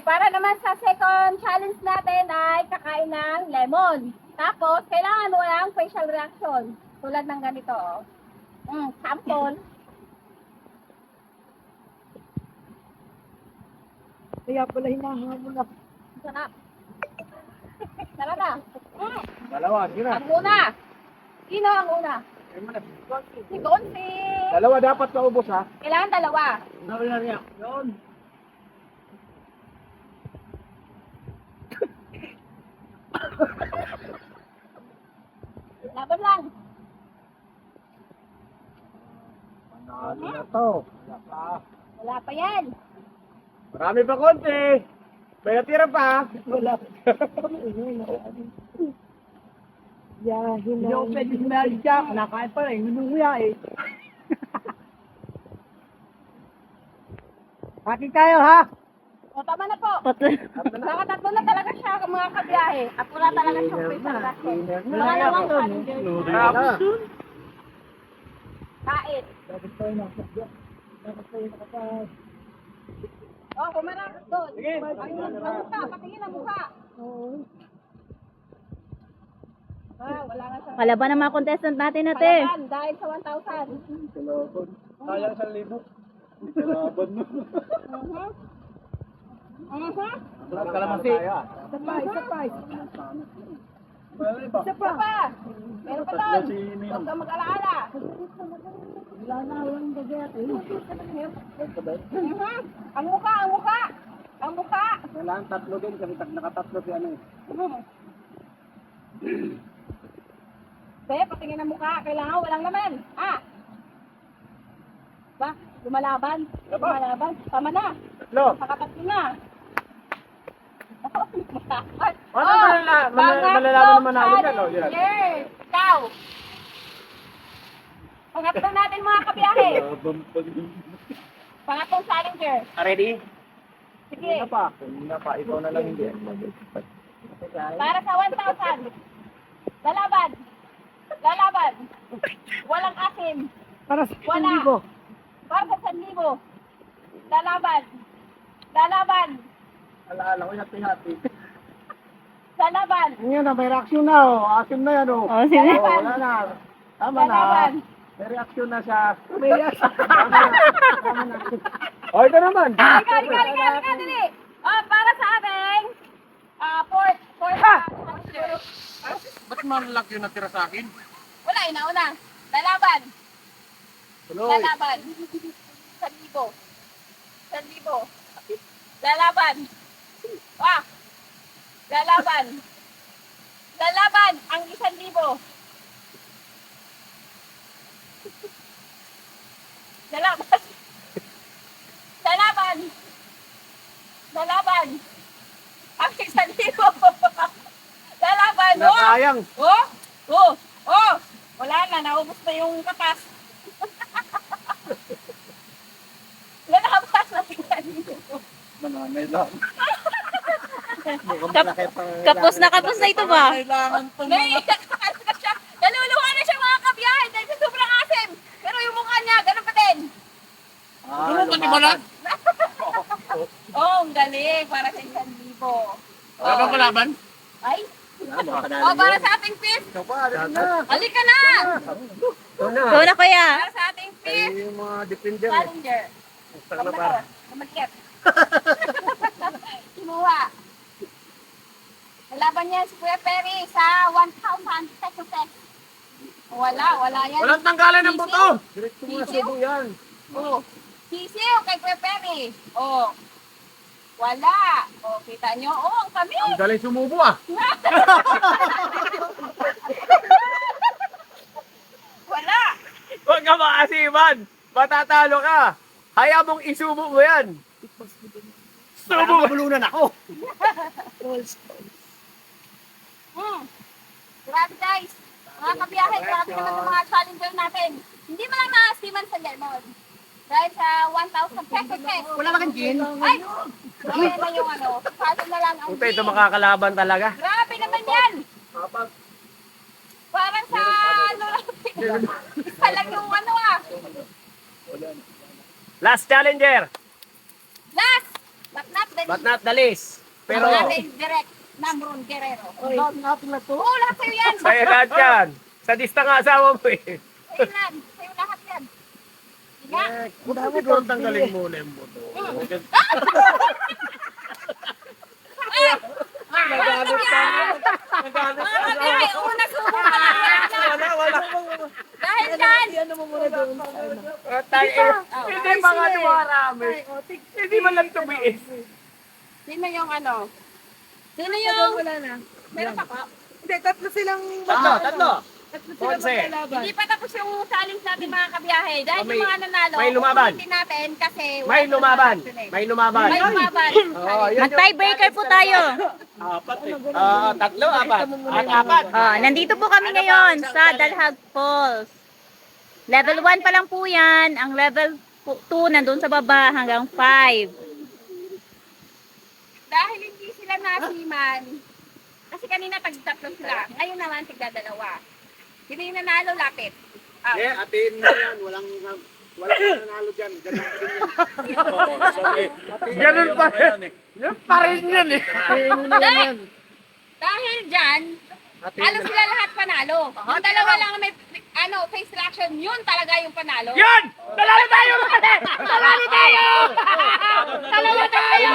para naman sa second challenge natin ay kakain ng lemon. Tapos, kailangan walang facial reaction. Tulad ng ganito. Sample. Kaya pala hinahamon ako. Sarap. Sarap na. Dalawa, sige na. Ang una. Sino ang una? Si Gonzi. Dalawa dapat maubos ha. Kailangan dalawa. Sabi na niya. Yun. Laban lang. Panalo na to. Wala pa. Wala pa yan. Marami pa konti. May natira pa. Wala. Yahin na. Hindi ako pwede sinali siya. Nakain pa rin. Minumuya eh. Pati tayo ha. O, tama na po. Nakatatlo na talaga siya mga kabiyahe. At wala talaga siyang facial reaction. Pangalawang challenge. Kain. Dapat tayo nakasabya. Dapat tayo nakasabya. O, kumarap doon. Sige. Ayun, ang mukha. Patingin ang mukha. Wala na siyang Kalaban ng mga contestant natin ate. kalaban dahil sa 1,000. Kalaban. Sayang 1,000. Kalaban mo. Kalamansi. Isa pa. Isa pa. Meron pa doon. Huwag kang mag-alaala. Wala na lang bagat eh. Ang mukha. Ang mukha. Kailangan tatlo din kasi nakatatlo si ano eh. Be, patingin ang mukha. Kailangan walang laman. Ba? Lumalaban. Tama na. Tatlo. Nakatatlo na. Ano malalaman naman natin yan, oh, yan. Yes. Ikaw. Pangatlo natin mga kabiyahe. Pangatlong challenger. Ready? Sige. Hindi na pa. Ikaw na lang hindi. Para sa 1,000. Lalaban. Walang asim. Para sa Wala. Para sa 1,000. Lalaban. Alaala ko hati-hati. Lalaban. Ngayon na, may reaction na oh. Asim na yan oh. Oh, sige. Oh, wala na. Tama na. Lalaban. May reaction na siya. May reaction. Tama na. Oh, ito naman. Halika, dali. Para sa ating fourth challenger. Ba't malaki yung natira sa akin? Wala, inauna. Lalaban. Tuloy. 1,000. Lalaban. Lalaban ang 1,000. Lalaban ang 1,000. Lalaban. Nasayang. Wala na, naubos na yung katas. Lalaban ang 1,000. Mananay lang. Mukhang malaki pa. Kapos na ito ba? Kailangan pa Naiiyak na siya. Naluluha na siya mga kabiyahe dahil sa sobrang asim. Pero yung mukha niya, ganun pa din. lumaban. Ang galing. Para sa 1,000. Wala bang kalaban? Ay. Para sa ating fifth. Halika na. Ikaw na kuya. Para sa ating fifth Yung mga defender eh. challenger. Namadkit. Kinuha. Nalaban niya si Kuya Perry sa 1,000 pesos. Wala yan. Walang tanggalan ng Sisiw. buto. Diretso mo na Sisiw? subo yan. Sisiw kay Kuya Perry. Wala. Kita nyo. Ang kami. Ang galing sumubo ah. Wala. Huwag ka maasiman. Matatalo ka. Hayaan mong isubo mo yan. Subo! Mabulunan ako. Grabe guys. Mga kabiyahe, grabe naman yung mga challenger natin. Hindi mo lang maasiman sa lemon. Dahil sa 1,000 pesos. Wala ba kang gin? Ay! Ayan na yung Paano na lang ang Puta, ito gin. makakalaban talaga. Grabe naman yan. Parang sa isa lang yung Last challenger. Last but not the but not the least. Pero, natin direct ng Ron Guerrero. Oo, lahat sa'yo yan. sa'yo lahat yan. Sadista nga asawa mo eh. Sa'yo yan. Sa'yo lahat yan. Nga. Dami ko tanggalin muna yung buto. Nagalit ka. Mga kabiyahe, una subo pa lang yan. Wala. Dahil dyan. Hindi pa nga dumarami. Hindi man lang tumiis. Sino yung ano? Sino yung... Wala na. Meron pa po? Hindi, tatlo silang Tatlo. tatlo silang Ponce. maglalaban. Hindi pa tapos yung challenge natin mga kabiyahe. Dahil May- yung mga nanalo, may lumaban. ulitin natin kasi... May lumaban. May lumaban. May lumaban. Oo, yun yung Mag-tiebreaker po tayo. Tatlo, apat. At apat. Nandito po kami ngayon sa Dalhag Falls. Level 1 pa lang po yan. Ang level 2 nandun sa baba hanggang 5. Dahil hindi sila nasiman, kasi kanina tag-tatlo sila. Ngayon naman tigdadalawa. Sino yung nanalo lapit? Atin mo yan. Walang nanalo dyan. Ganun pa din yan. Ganun pa rin. Yan pa rin yan eh. Dahil dyan, halos sila lahat panalo. Yung dalawa lang may face reaction, yun talaga yung panalo. Yan! Talalo tayo! Talalo tayo! Talalo tayo!